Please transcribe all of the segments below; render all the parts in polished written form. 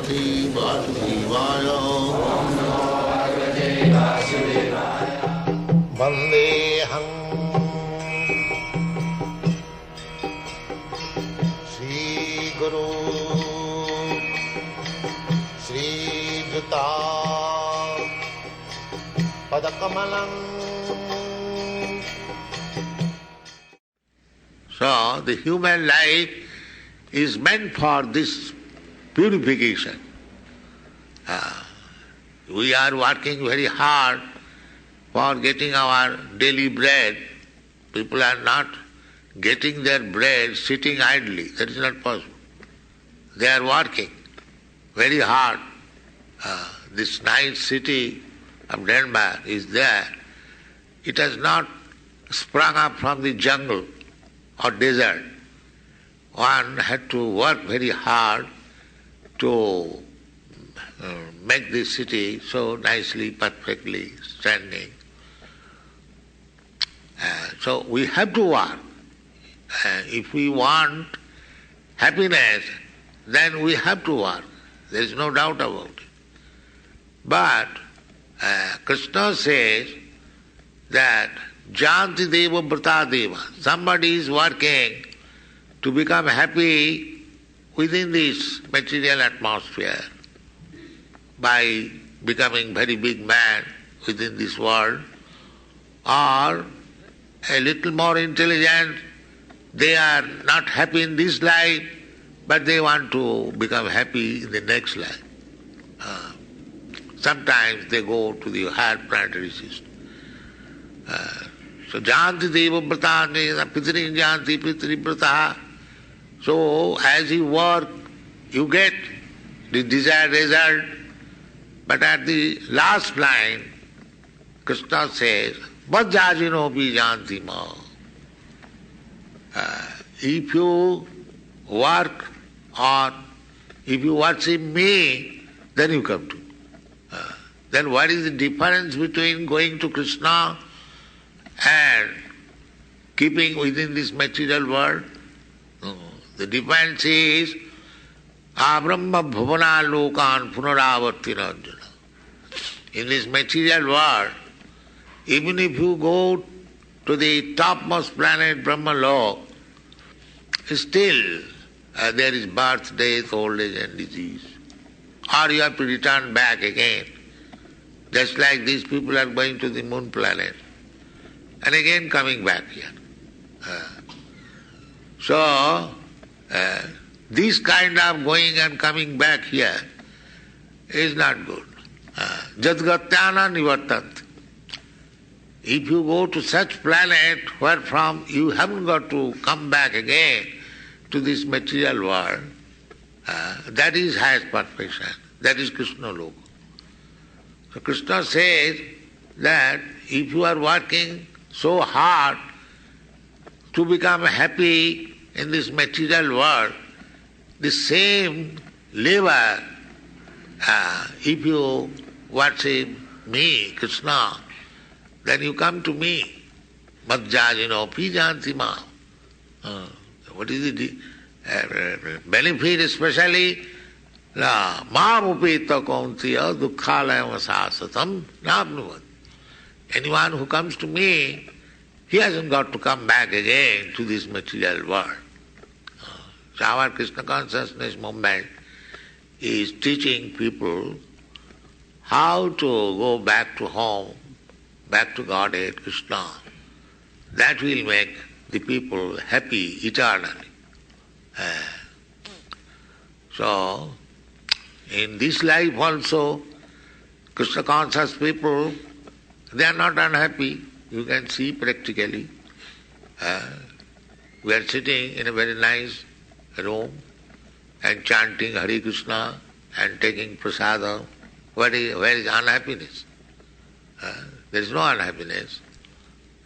Bhagavate Vasudevaya. Vandeham Sri Guru Sri Juta Padakamalam. So the human life is meant for this purification. We are working very hard for getting our daily bread. People are not getting their bread sitting idly. That is not possible. They are working very hard. This nice city of Denmark is there. It has not sprung up from the jungle or desert. One had to work very hard to make this city so nicely, perfectly standing. So we have to work. If we want happiness, then we have to work. There is no doubt about it. But Krishna says that Janti Deva Brata Deva. Somebody is working to become happy within this material atmosphere by becoming very big man within this world, or a little more intelligent. They are not happy in this life, but they want to become happy in the next life. Sometimes they go to the higher planetary system. So Janti Deva Brata, Pitri Janti Pitri Brata. So as you work, you get the desired result. But at the last line, Krishna says, Vajjajino pi janti ma. If you work or if you worship me, then you come to me. Then what is the difference between going to Krishna and keeping within this material world? The difference is Abrahma bhuvana lokan punaravartina Arjuna. In this material world, even if you go to the topmost planet Brahmalok, still there is birth, death, old age and disease. Or you have to return back again. Just like these people are going to the moon planet and again coming back here. So, this kind of going and coming back here is not good. Jadgatyana nivartant. If you go to such planet where from you haven't got to come back again to this material world, that is highest perfection. That is Krishna Loka. So Krishna says that if you are working so hard to become happy in this material world, the same labor, if you worship me, Krishna, then you come to me. Madhyajino pi janti ma. What is the benefit especially? Mam upeta kauntiya dukkhalayam asasatam nabnuvat. Anyone who comes to me, he hasn't got to come back again to this material world. So our Krishna consciousness movement is teaching people how to go back to home, back to Godhead, Krishna. That will make the people happy eternally. So, in this life also, Krishna conscious people, they are not unhappy. You can see practically. We are sitting in a very nice room and chanting Hare Krishna and taking prasadam. Where is unhappiness? There is no unhappiness.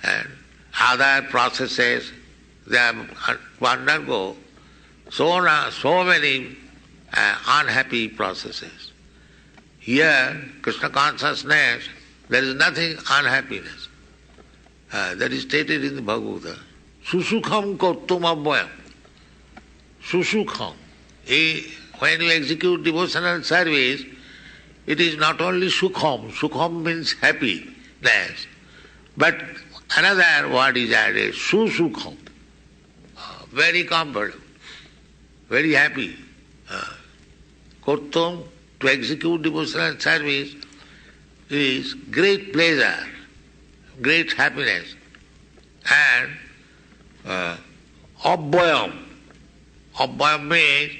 And other processes, they have to undergo so many unhappy processes. Here, Krishna consciousness, there is nothing unhappiness. That is stated in the Bhagavata. Susukham kartum abhyam. Susukham. when you execute devotional service, it is not only sukham, sukham means happiness, but another word is added, susukham, very comfortable, very happy. Kurtum, to execute devotional service is great pleasure, great happiness, and abhayam. Abhayam means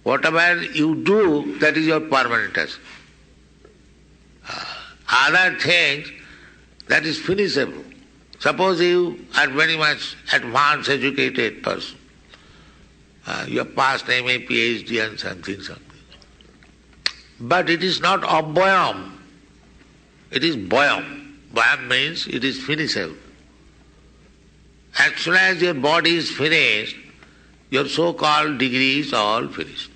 whatever you do, that is your permanent task. Other things, that is finishable. Suppose you are very much advanced educated person. You have passed MA, PhD and something. But it is not abhayam. It is bhayam. Bhayam means it is finishable. As soon as your body is finished, your so-called degree is all finished.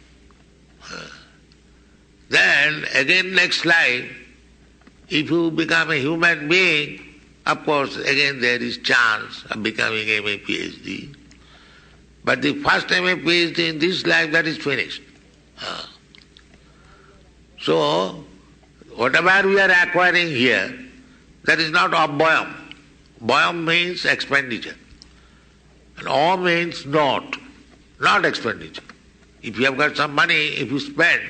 Then again next life, if you become a human being, of course again there is chance of becoming MA, PhD. But the first MA, PhD in this life, that is finished. So, whatever we are acquiring here, that is not abhayam. Bhayam means expenditure. And all means not expenditure. If you have got some money, if you spend,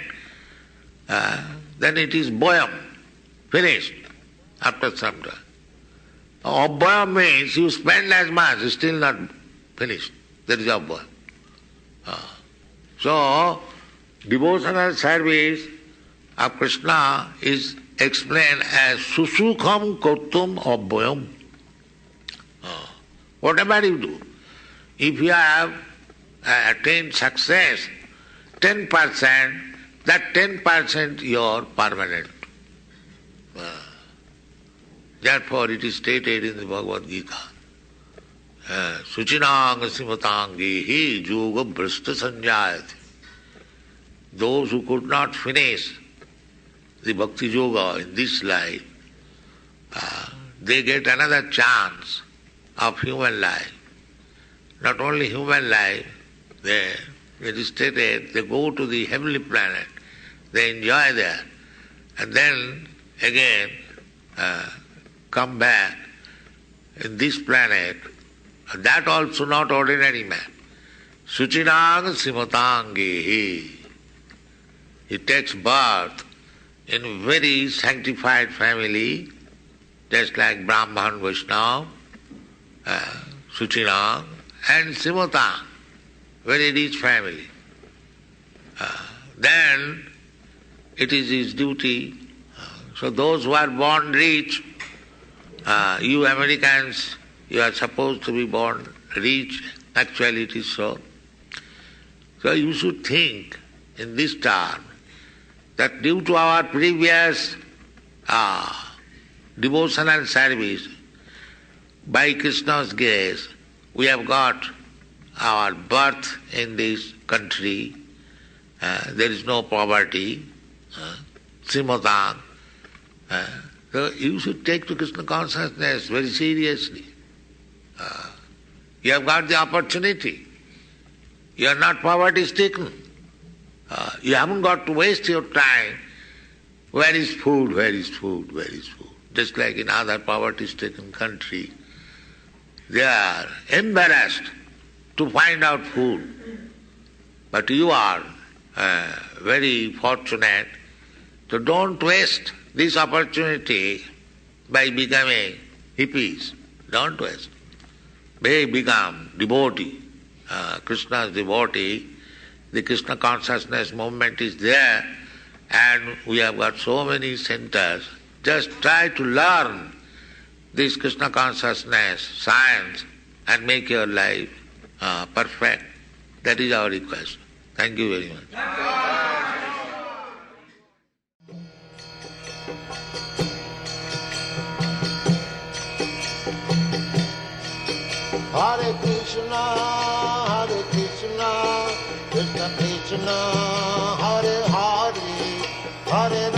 then it is bhayam, finished, after some time. Abhayam means you spend as much, it's still not finished. That is abhayam. So, devotional service of Krishna is explained as susukham kurtum abhayam. Whatever you do, if you have attained success, 10%, that 10% your permanent. Therefore it is stated in the Bhagavad Gita, Suchinang simatangi yoga brishta sanjayati. Those who could not finish the bhakti yoga in this life, they get another chance of human life. Not only human life, it is stated they go to the heavenly planet, they enjoy there, and then again come back in this planet, that also not ordinary man. Suchinang simatangi. He takes birth in very sanctified family, just like Brahman, Vaishnava, Suchinang, and Simata, very rich family. Then it is his duty. So those who are born rich, you Americans, you are supposed to be born rich. Actually it is so. So you should think in this term that due to our previous devotional service, by Krishna's grace, we have got our birth in this country. There is no poverty. Srimatang. So you should take to Krishna consciousness very seriously. You have got the opportunity. You are not poverty-stricken. You haven't got to waste your time. Where is food? Where is food? Where is food? Just like in other poverty-stricken country, they are embarrassed to find out food. But you are very fortunate. So don't waste this opportunity by becoming hippies. Don't waste. They become devotee, Krishna's devotee. The Krishna consciousness movement is there, and we have got so many centers. Just try to learn this Krishna consciousness, science, and make your life perfect. That is our request. Thank you very much. Hare Krishna, Krishna Krishna, Hare Hare, Hare